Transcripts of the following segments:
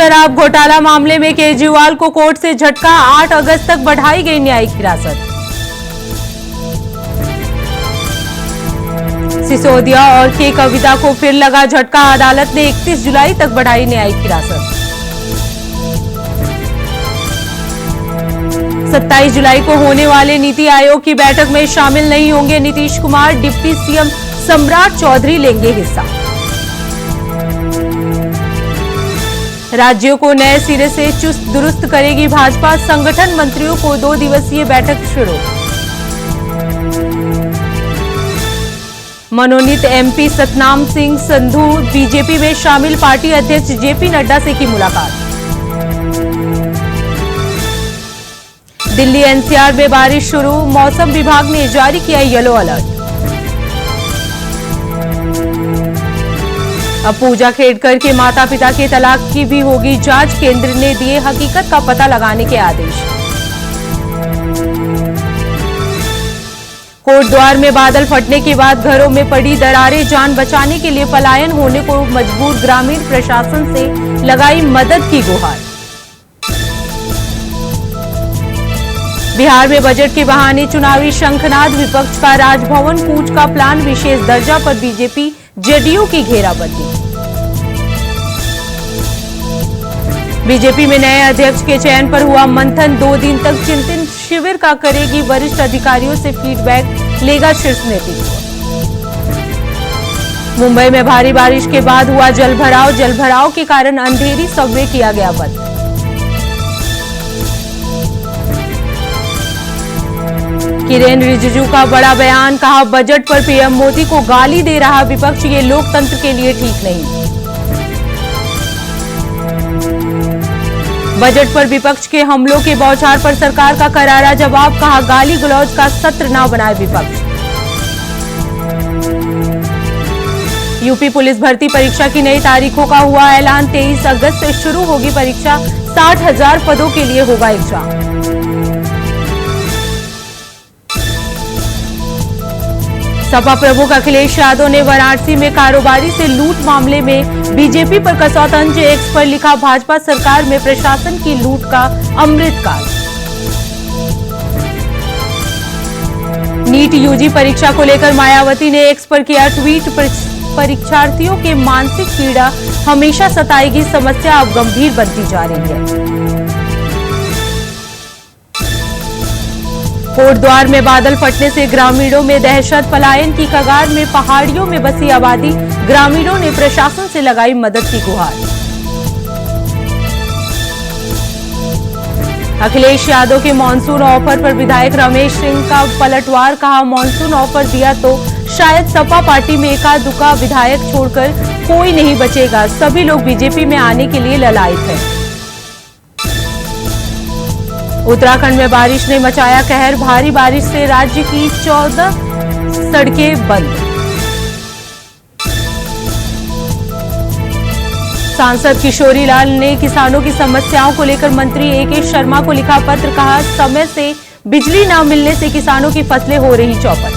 शराब घोटाला मामले में केजरीवाल को कोर्ट से झटका, 8 अगस्त तक बढ़ाई गई न्यायिक हिरासत। सिसोदिया और के कविता को फिर लगा झटका, अदालत ने 31 जुलाई तक बढ़ाई न्यायिक हिरासत। 27 जुलाई को होने वाले नीति आयोग की बैठक में शामिल नहीं होंगे नीतीश कुमार, डिप्टी सीएम सम्राट चौधरी लेंगे हिस्सा। राज्यों को नए सिरे से चुस्त दुरुस्त करेगी भाजपा, संगठन मंत्रियों को 2 दिवसीय बैठक शुरू। मनोनीत एमपी सतनाम सिंह संधू बीजेपी में शामिल, पार्टी अध्यक्ष जेपी नड्डा से की मुलाकात। दिल्ली एनसीआर में बारिश शुरू, मौसम विभाग ने जारी किया येलो अलर्ट। अब पूजा खेड़कर के माता पिता के तलाक की भी होगी जांच, केंद्र ने दिए हकीकत का पता लगाने के आदेश। कोट द्वार में बादल फटने के बाद घरों में पड़ी दरारें, जान बचाने के लिए पलायन होने को मजबूर, ग्रामीण प्रशासन से लगाई मदद की गुहार। बिहार में बजट के बहाने चुनावी शंखनाद, विपक्ष का राजभवन कूच का प्लान, विशेष दर्जा पर बीजेपी जेडीयू की घेराबंदी। बीजेपी में नए अध्यक्ष के चयन पर हुआ मंथन, 2 दिन तक चिंतन शिविर का करेगी, वरिष्ठ अधिकारियों से फीडबैक लेगा शीर्ष नेतृत्व। मुंबई में भारी बारिश के बाद हुआ जलभराव के कारण अंधेरी सबवे किया गया बंद। किरेन रिजिजू का बड़ा बयान, कहा बजट पर पीएम मोदी को गाली दे रहा विपक्ष, ये लोकतंत्र के लिए ठीक नहीं। बजट पर विपक्ष के हमलों के बौछार पर सरकार का करारा जवाब, कहा गाली गलौज का सत्र न बनाए विपक्ष। यूपी पुलिस भर्ती परीक्षा की नई तारीखों का हुआ ऐलान, 23 अगस्त से शुरू होगी परीक्षा, 60,000 पदों के लिए होगा एग्जाम। सपा प्रमुख अखिलेश यादव ने वाराणसी में कारोबारी से लूट मामले में बीजेपी पर कसा तंज, एक्स पर लिखा भाजपा सरकार में प्रशासन की लूट का अमृतकाल। नीट यूजी परीक्षा को लेकर मायावती ने एक्स पर किया ट्वीट, परीक्षार्थियों के मानसिक पीड़ा हमेशा सताएगी, समस्या अब गंभीर बनती जा रही है। कोट द्वार में बादल फटने से ग्रामीणों में दहशत, पलायन की कगार में पहाड़ियों में बसी आबादी, ग्रामीणों ने प्रशासन से लगाई मदद की गुहार। अखिलेश यादव के मॉनसून ऑफर पर विधायक रमेश सिंह का पलटवार, कहा मॉनसून ऑफर दिया तो शायद सपा पार्टी में एका दुका विधायक छोड़कर कोई नहीं बचेगा, सभी लोग बीजेपी में आने के लिए ललायत हैं। उत्तराखंड में बारिश ने मचाया कहर, भारी बारिश से राज्य की 14 सड़कें बंद। सांसद किशोरी लाल ने किसानों की समस्याओं को लेकर मंत्री ए.के. शर्मा को लिखा पत्र, कहा समय से बिजली न मिलने से किसानों की फसलें हो रही चौपट।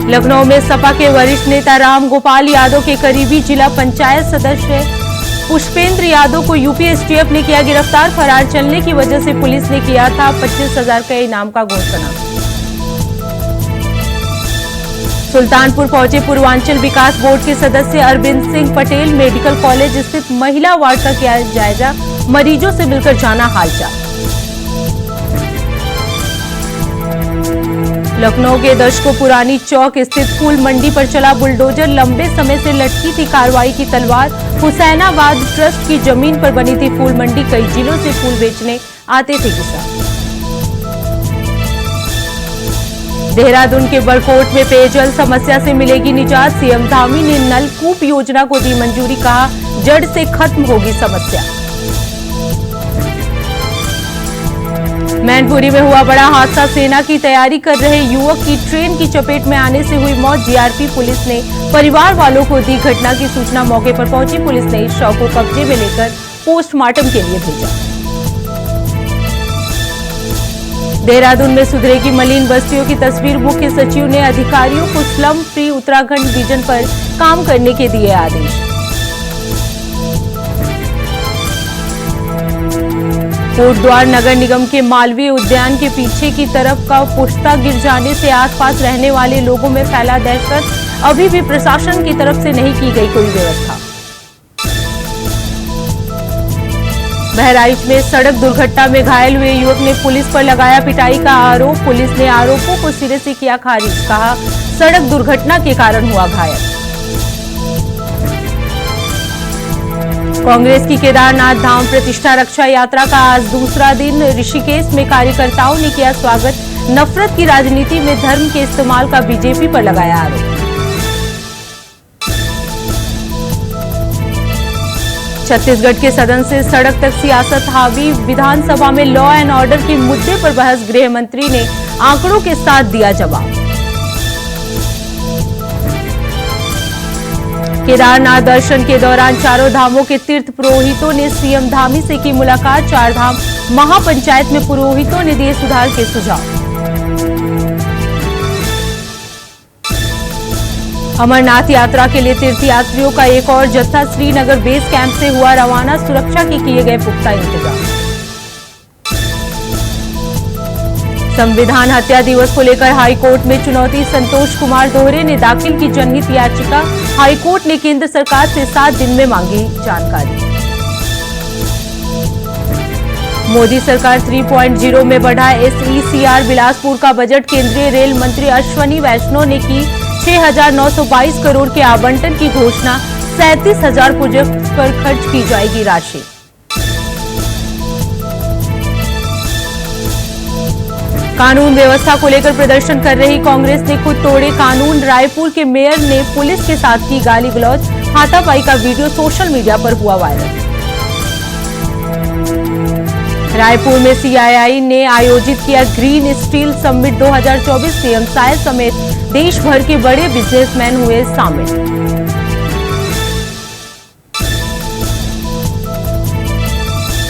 लखनऊ में सपा के वरिष्ठ नेता राम गोपाल यादव के करीबी जिला पंचायत सदस्य पुष्पेंद्र यादव को यूपी एसटीएफ ने किया गिरफ्तार, फरार चलने की वजह से पुलिस ने किया था 25,000 के इनाम का घोषणा। सुल्तानपुर पहुंचे पूर्वांचल विकास बोर्ड के सदस्य अरविंद सिंह पटेल, मेडिकल कॉलेज स्थित महिला वार्ड का किया जायजा, मरीजों से मिलकर जाना हालचाल। लखनऊ के दशकों पुरानी चौक स्थित फूल मंडी पर चला बुलडोजर, लंबे समय से लटकी थी कार्रवाई की तलवार। हुसैनाबाद ट्रस्ट की जमीन पर बनी थी फूल मंडी, कई जिलों से फूल बेचने आते थे किसान। देहरादून के बड़कोट में पेयजल समस्या से मिलेगी निजात, सीएम धामी ने नलकूप योजना को दी मंजूरी, कहा जड़ से खत्म होगी समस्या। मैनपुरी में हुआ बड़ा हादसा, सेना की तैयारी कर रहे युवक की ट्रेन की चपेट में आने से हुई मौत, जीआरपी पुलिस ने परिवार वालों को दी घटना की सूचना, मौके पर पहुंची पुलिस ने शव को कब्जे में लेकर पोस्टमार्टम के लिए भेजा। देहरादून में सुधरेगी मलिन बस्तियों की तस्वीर, मुख्य सचिव ने अधिकारियों को स्लम फ्री उत्तराखंड विजन पर काम करने के दिए आदेश। कोटद्वार नगर निगम के मालवीय उद्यान के पीछे की तरफ का पुश्ता गिर जाने से आसपास रहने वाले लोगों में फैला दहशत। अभी भी प्रशासन की तरफ से नहीं की गई कोई व्यवस्था। बहराइच में सड़क दुर्घटना में घायल हुए युवक ने पुलिस पर लगाया पिटाई का आरोप। पुलिस ने आरोपों को सिरे से किया खारिज, कहा सड़क दुर्घटना के कारण हुआ घायल। कांग्रेस की केदारनाथ धाम प्रतिष्ठा रक्षा यात्रा का आज दूसरा दिन। ऋषिकेश में कार्यकर्ताओं ने किया स्वागत। नफरत की राजनीति में धर्म के इस्तेमाल का बीजेपी पर लगाया आरोप। छत्तीसगढ़ के सदन से सड़क तक सियासत हावी। विधानसभा में लॉ एंड ऑर्डर के मुद्दे पर बहस। गृह मंत्री ने आंकड़ों के साथ दिया जवाब। केदारनाथ दर्शन के दौरान चारों धामों के तीर्थ पुरोहितों ने सीएम धामी से की मुलाकात। चार धाम महापंचायत में पुरोहितों ने दिए सुधार के सुझाव। अमरनाथ यात्रा के लिए तीर्थयात्रियों का एक और जत्था श्रीनगर बेस कैंप से हुआ रवाना। सुरक्षा के किए गए पुख्ता इंतजाम। संविधान हत्या दिवस को लेकर हाईकोर्ट में चुनौती। संतोष कुमार दोहरे ने दाखिल की जनहित याचिका। हाईकोर्ट ने केंद्र सरकार से 7 दिन में मांगी जानकारी। मोदी सरकार 3.0 में बढ़ा SECR। बिलासपुर का बजट। केंद्रीय रेल मंत्री अश्वनी वैष्णव ने की 6,922 करोड़ के आवंटन की घोषणा। 37,000 प्रोजेक्ट पर खर्च की जाएगी राशि। कानून व्यवस्था को लेकर प्रदर्शन कर रही कांग्रेस ने खुद तोड़े कानून। रायपुर के मेयर ने पुलिस के साथ की गाली गलौज। हाथापाई का वीडियो सोशल मीडिया पर हुआ वायरल। रायपुर में CII ने आयोजित किया green steel summit 2024। CM Sai समेत देश भर के बड़े बिजनेसमैन हुए शामिल।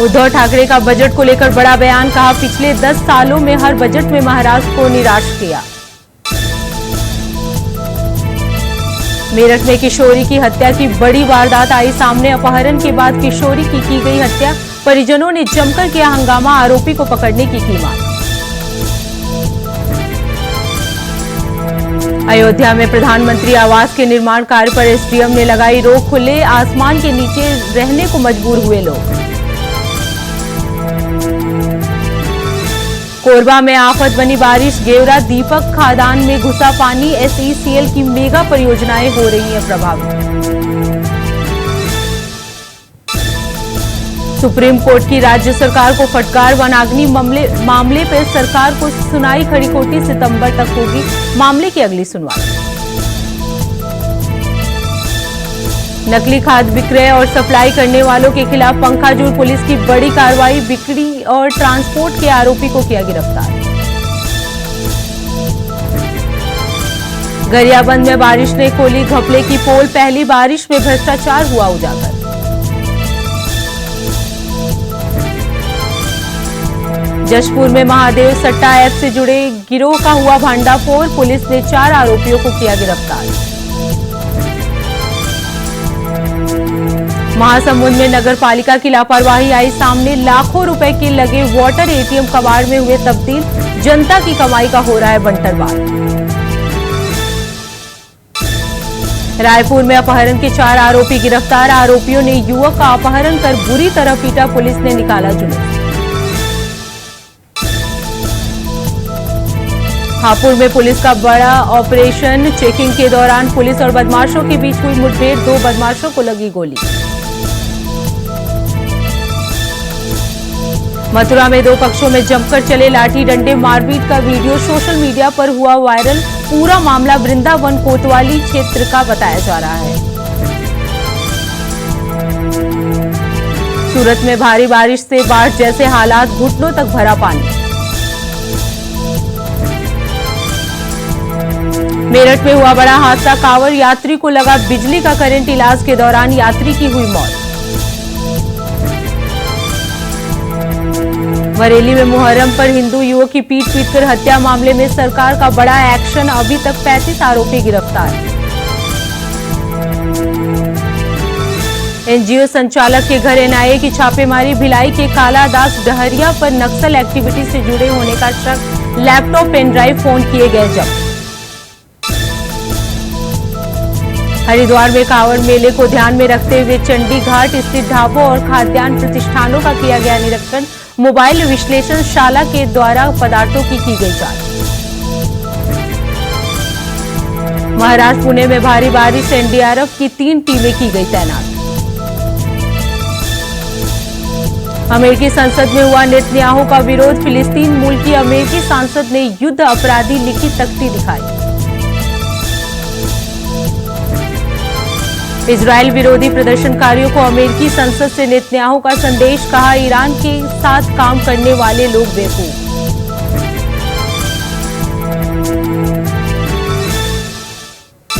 उद्धव ठाकरे का बजट को लेकर बड़ा बयान। कहा पिछले 10 सालों में हर बजट में महाराष्ट्र को निराश किया। मेरठ में किशोरी की हत्या की बड़ी वारदात आई सामने। अपहरण के बाद किशोरी की गई हत्या। परिजनों ने जमकर किया हंगामा। आरोपी को पकड़ने की मांग। अयोध्या में प्रधानमंत्री आवास के निर्माण कार्य पर SDM ने लगाई रोक। खुले आसमान के नीचे रहने को मजबूर हुए लोग। कोरबा में आफत बनी बारिश। गेवरा दीपक खादान में घुसा पानी। SECL की मेगा परियोजनाएं हो रही हैं प्रभावित। सुप्रीम कोर्ट की राज्य सरकार को फटकार। वनाग्नि मामले पर सरकार को सुनाई खड़ी खोटी। सितंबर तक होगी मामले की अगली सुनवाई। नकली खाद विक्रय और सप्लाई करने वालों के खिलाफ पंखाजूर पुलिस की बड़ी कार्रवाई। बिक्री और ट्रांसपोर्ट के आरोपी को किया गिरफ्तार। गरियाबंद में बारिश ने खोली घपले की पोल। पहली बारिश में भ्रष्टाचार हुआ उजागर। जशपुर में महादेव सट्टा ऐप से जुड़े गिरोह का हुआ भांडाफोड़। पुलिस ने 4 आरोपियों को किया गिरफ्तार। महासमुंद में नगर पालिका की लापरवाही आई सामने। लाखों रुपए के लगे वाटर ATM कबाड़ में हुए तब्दील। जनता की कमाई का हो रहा है बंटरवार। रायपुर में अपहरण के 4 आरोपी गिरफ्तार। आरोपियों ने युवक का अपहरण कर बुरी तरह पीटा। पुलिस ने निकाला जुलूस। हापुड़ में पुलिस का बड़ा ऑपरेशन। चेकिंग के दौरान पुलिस और बदमाशों के बीच हुई मुठभेड़। 2 बदमाशों को लगी गोली। मथुरा में 2 पक्षों में जमकर चले लाठी डंडे। मारपीट का वीडियो सोशल मीडिया पर हुआ वायरल। पूरा मामला वृंदावन कोतवाली क्षेत्र का बताया जा रहा है। सूरत में भारी बारिश से बाढ़ जैसे हालात। घुटनों तक भरा पानी। मेरठ में हुआ बड़ा हादसा। कांवड़ यात्री को लगा बिजली का करंट। इलाज के दौरान यात्री की हुई मौत। बरेली में मुहर्रम पर हिंदू युवक की पीट कर हत्या मामले में सरकार का बड़ा एक्शन। अभी तक 35 आरोपी गिरफ्तार। एनजीओ संचालक के घर एनआईए की छापेमारी। भिलाई के कालादास डहरिया पर नक्सल एक्टिविटी से जुड़े होने का शक। लैपटॉप, पेन ड्राइव, फोन किए गए जब्त। हरिद्वार में कांवड़ मेले को ध्यान में रखते हुए चंडी घाट स्थित ढाबों और खाद्यान्न प्रतिष्ठानों का किया गया निरीक्षण। मोबाइल विश्लेषण शाला के द्वारा पदार्थों की गई जांच। महाराष्ट्र पुणे में भारी बारिश, एनडीआरएफ की 3 टीमें की गई तैनात। अमेरिकी संसद में हुआ नेतन्याहू का विरोध। फिलिस्तीन मूल की अमेरिकी सांसद ने युद्ध अपराधी लिखी तख्ती दिखाई। इजरायल विरोधी प्रदर्शनकारियों को अमेरिकी संसद से नेतन्याहू का संदेश। कहा, ईरान के साथ काम करने वाले लोग बेवकूफ।